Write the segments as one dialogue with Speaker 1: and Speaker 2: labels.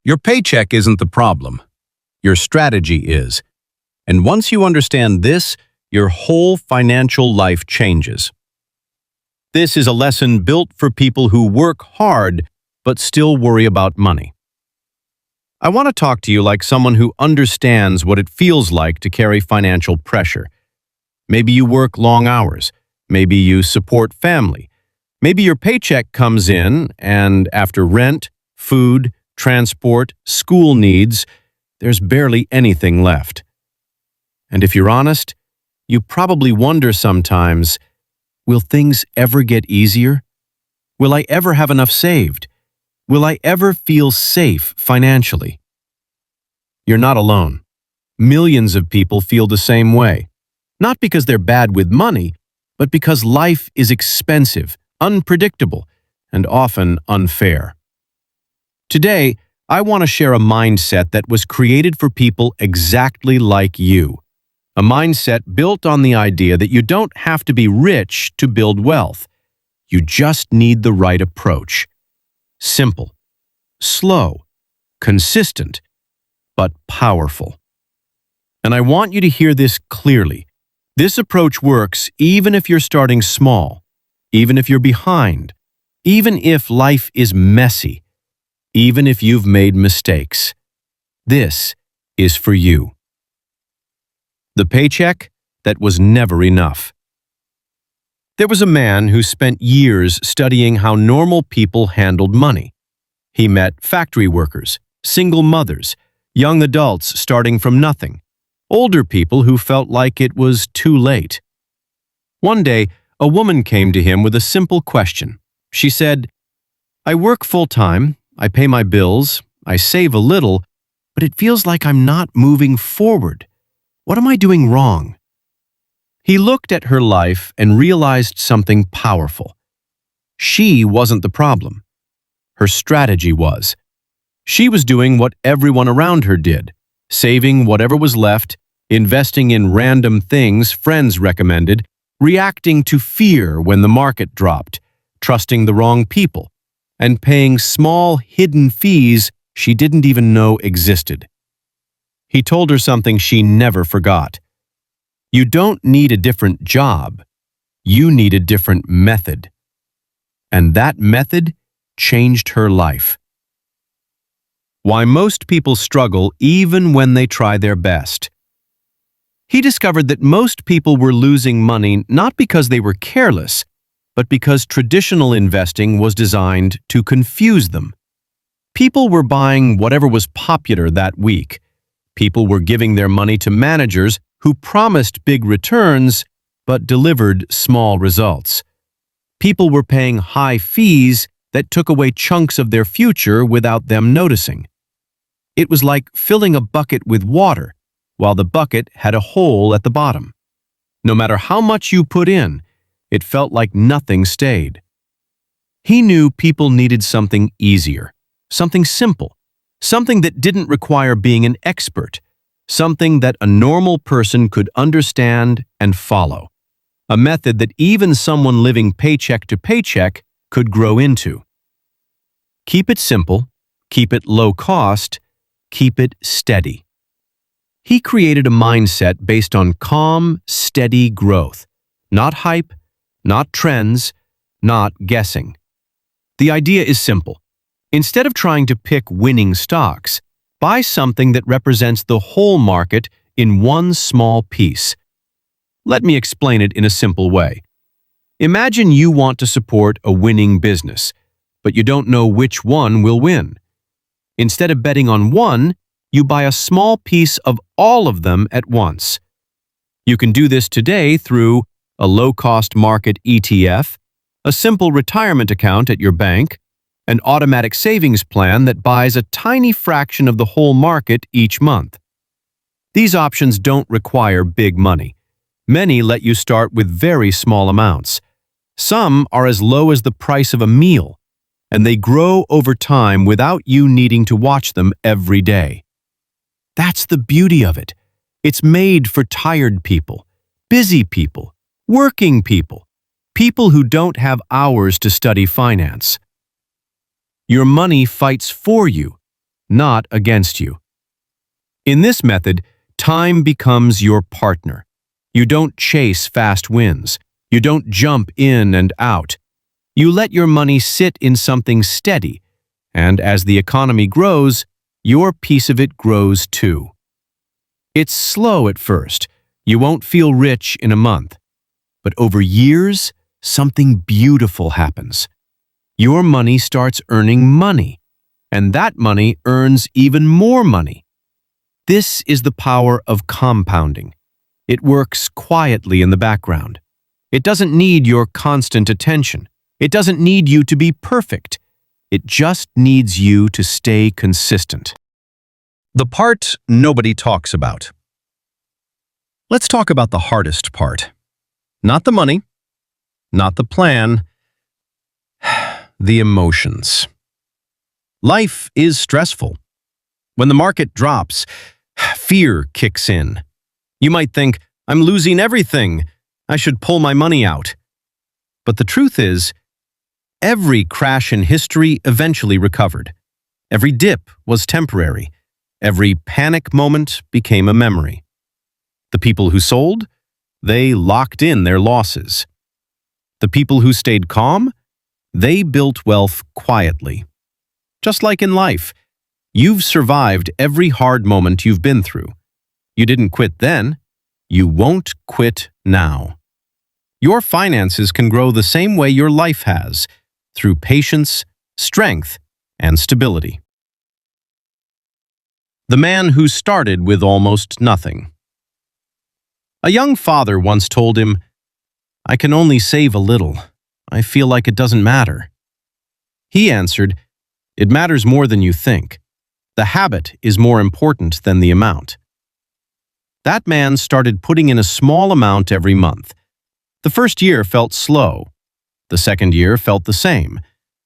Speaker 1: Your paycheck isn't the problem. Your strategy is. And once you understand this, your whole financial life changes. This is a lesson built for people who work hard but still worry about money. I want to talk to you like someone who understands what it feels like to carry financial pressure. Maybe you work long hours. Maybe you support family. Maybe your paycheck comes in and after rent, food, transport, school needs, there's barely anything left. And if you're honest, you probably wonder sometimes, will things ever get easier? Will I ever have enough saved? Will I ever feel safe financially? You're not alone. Millions of people feel the same way. Not because they're bad with money, but because life is expensive, unpredictable, and often unfair. Today, I want to share a mindset that was created for people exactly like you. A mindset built on the idea that you don't have to be rich to build wealth. You just need the right approach. Simple, slow, consistent, but powerful. And I want you to hear this clearly. This approach works even if you're starting small, even if you're behind, even if life is messy, even if you've made mistakes. This is for you. The paycheck that was never enough. There was a man who spent years studying how normal people handled money. He met factory workers, single mothers, young adults starting from nothing, older people who felt like it was too late. One day, a woman came to him with a simple question. She said, "I work full-time, I pay my bills, I save a little, but it feels like I'm not moving forward. What am I doing wrong?" He looked at her life and realized something powerful. She wasn't the problem. Her strategy was. She was doing what everyone around her did, saving whatever was left, investing in random things friends recommended, reacting to fear when the market dropped, trusting the wrong people, and paying small hidden fees she didn't even know existed. He told her something she never forgot. You don't need a different job. You need a different method. And that method changed her life. Why most people struggle even when they try their best. He discovered that most people were losing money not because they were careless, but because traditional investing was designed to confuse them. People were buying whatever was popular that week. People were giving their money to managers who promised big returns but delivered small results. People were paying high fees that took away chunks of their future without them noticing. It was like filling a bucket with water while the bucket had a hole at the bottom. No matter how much you put in, it felt like nothing stayed. He knew people needed something easier, something simple, something that didn't require being an expert, something that a normal person could understand and follow, a method that even someone living paycheck to paycheck could grow into. Keep it simple, keep it low cost, keep it steady. He created a mindset based on calm, steady growth, not hype, not trends, not guessing. The idea is simple. Instead of trying to pick winning stocks, buy something that represents the whole market in one small piece. Let me explain it in a simple way. Imagine you want to support a winning business, but you don't know which one will win. Instead of betting on one, you buy a small piece of all of them at once. You can do this today through a low-cost market ETF, a simple retirement account at your bank, an automatic savings plan that buys a tiny fraction of the whole market each month. These options don't require big money. Many let you start with very small amounts. Some are as low as the price of a meal, and they grow over time without you needing to watch them every day. That's the beauty of it. It's made for tired people, busy people, working people, people who don't have hours to study finance. Your money fights for you. not against you. In this method, time becomes your partner. You don't chase fast wins. You don't jump in and out. You let your money sit in something steady, and as the economy grows, your piece of it grows too. It's slow at first. You won't feel rich in a month. But over years, something beautiful happens. Your money starts earning money, and that money earns even more money. This is the power of compounding. It works quietly in the background. It doesn't need your constant attention. It doesn't need you to be perfect. It just needs you to stay consistent. The part nobody talks about. Let's talk about the hardest part. Not the money, not the plan, the emotions. Life is stressful. When the market drops, fear kicks in. You might think, I'm losing everything. I should pull my money out. But the truth is, every crash in history eventually recovered. Every dip was temporary. Every panic moment became a memory. The people who sold, they locked in their losses. The people who stayed calm, they built wealth quietly. Just like in life, you've survived every hard moment you've been through. You didn't quit then. You won't quit now. Your finances can grow the same way your life has, through patience, strength, and stability. The man who started with almost nothing. A young father once told him, I can only save a little. I feel like it doesn't matter. He answered, it matters more than you think. The habit is more important than the amount. That man started putting in a small amount every month. The first year felt slow. The second year felt the same,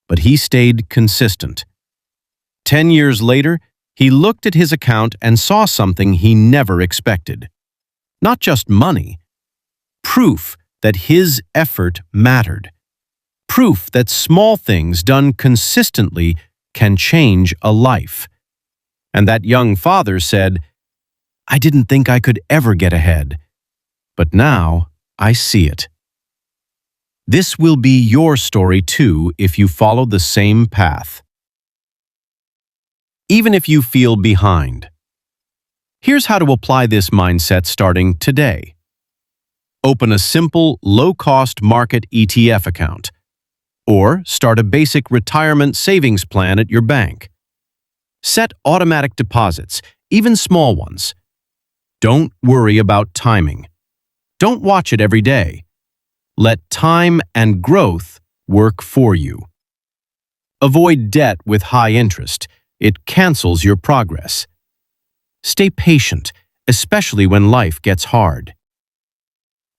Speaker 1: but he stayed consistent. 10 years later, he looked at his account and saw something he never expected. Not just money, proof that his effort mattered. Proof that small things done consistently can change a life. And that young father said, I didn't think I could ever get ahead, but now I see it. This will be your story too if you follow the same path. Even if you feel behind. Here's how to apply this mindset starting today. Open a simple, low-cost market ETF account, or start a basic retirement savings plan at your bank. Set automatic deposits, even small ones. Don't worry about timing. Don't watch it every day. Let time and growth work for you. Avoid debt with high interest. It cancels your progress. Stay patient, especially when life gets hard.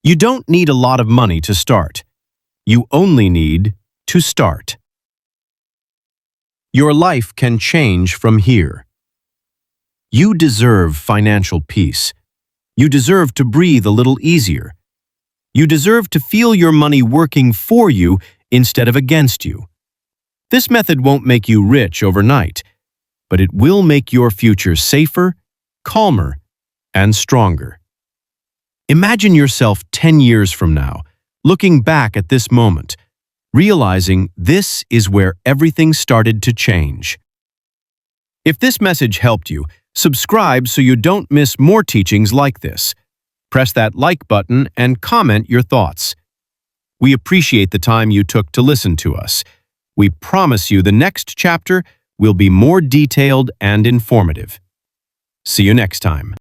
Speaker 1: You don't need a lot of money to start. You only need to start. Your life can change from here. You deserve financial peace. You deserve to breathe a little easier. You deserve to feel your money working for you instead of against you. This method won't make you rich overnight, but it will make your future safer, calmer, and stronger. Imagine yourself 10 years from now, looking back at this moment, realizing this is where everything started to change. If this message helped you, subscribe so you don't miss more teachings like this. Press that like button and comment your thoughts. We appreciate the time you took to listen to us. We promise you the next chapter will be more detailed and informative. See you next time.